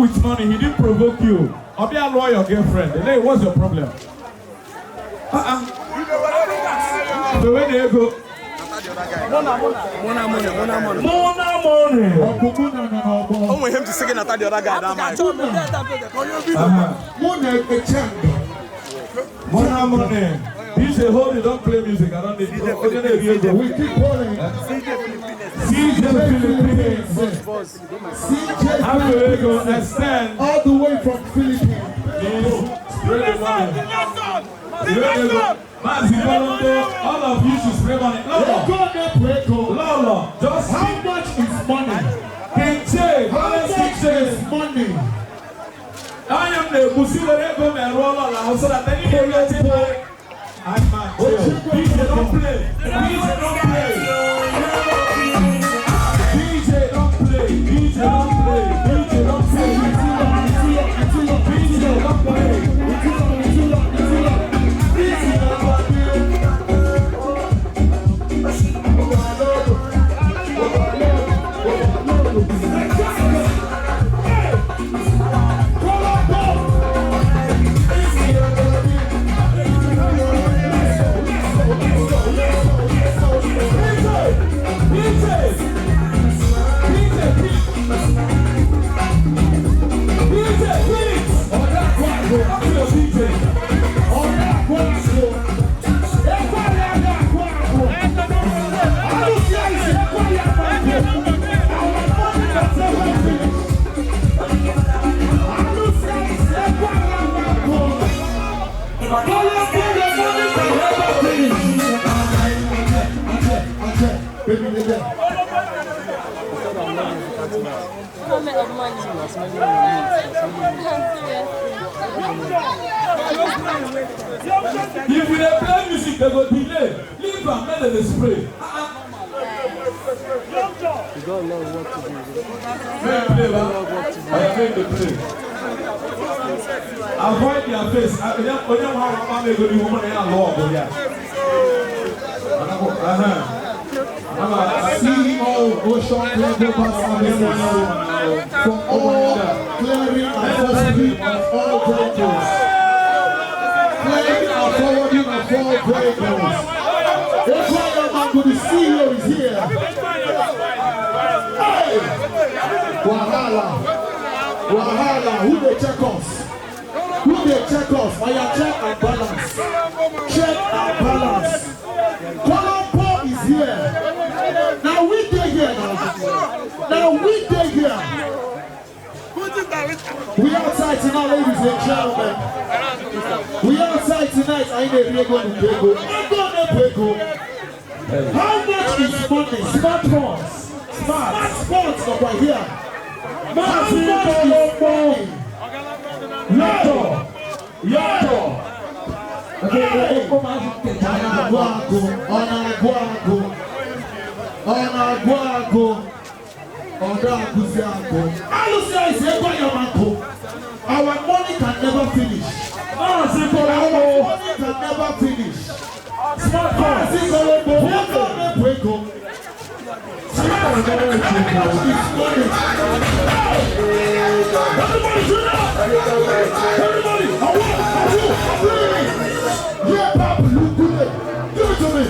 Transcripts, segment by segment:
with money, he didn't provoke you. I'll be a lawyer, girlfriend. The lady, what's your problem? So where do you go? Mona money. I want him to sing it at the other guy. Mona money. DJ, hold it, don't play music. I don't need it. We keep calling. CJ Philippines. How do we go? Extend. All the way from Philippines. All of you should spray money. Lolo, just how much is money? Kinche, How much is money? I am the Busilo and roll on so that anybody else play. I'm my DJ don't play. DJ don't play. DJ don't play. DJ don't play. DJ don't play. DJ don't play. If we play music, they go delay. Leave them, let them spray. You got a lot of work to do. Avoid their face. I don't know how to go to woman and law. CEO Ocean Global Services for all clearing and forwarding of all vehicles. Clearing and forwarding of all vehicles. The CEO is here. Hey! Wahala, who they check us? Who they check us? I check and balance. Check and balance. Colombo is here. Now we dey here now. We outside tonight, ladies and gentlemen. We outside tonight. I ain't going to Pego. How much is money? Smartphones. Smartphones over here. How much is money? Yato. Our money can never finish. Our money can never finish. Smartphones. Everybody, I want yeah, Papa, look good. Give it to me.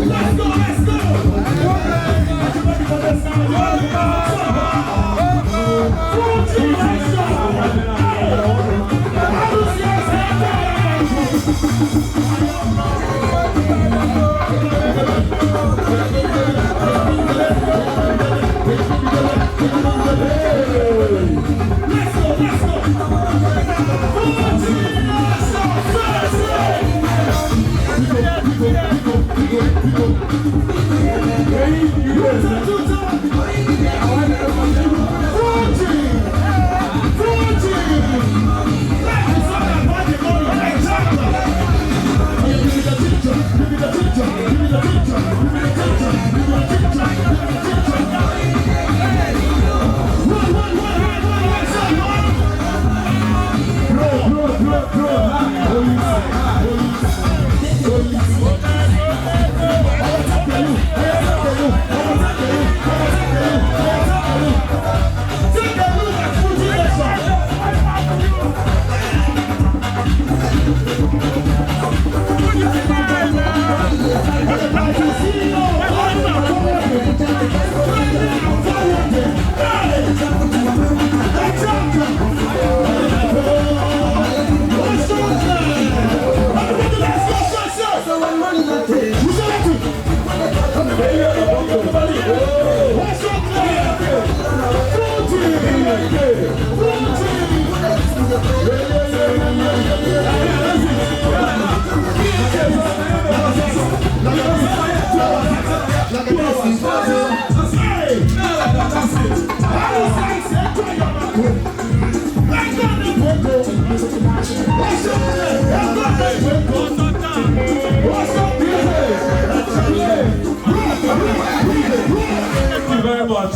Let's go.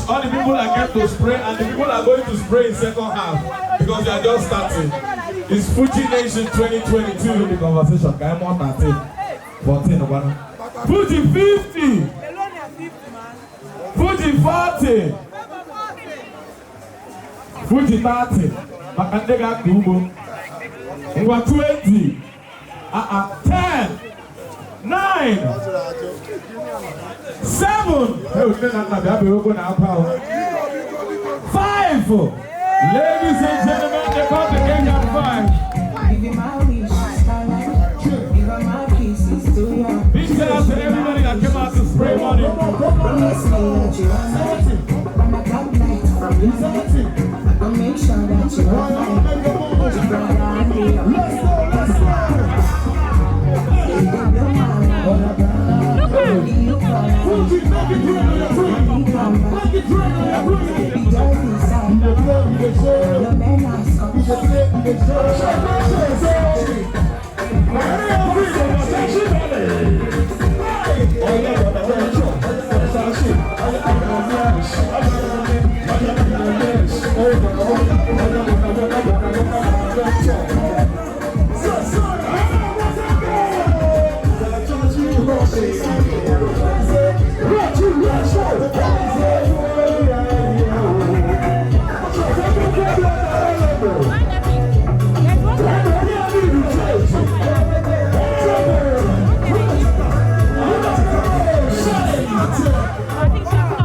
All the people are going to spray and the people are going to spray in second half because they are just starting. It's Fuji Nation 2022. The conversation. Come on, 13, 14, Fuji 50. Fuji 40. Fuji 30. Makandega Kubo. 20. 10. 9. 7. 5. Ladies and gentlemen, they call the game at 5. Big shout out to everybody that came out to spray money. Make sure that you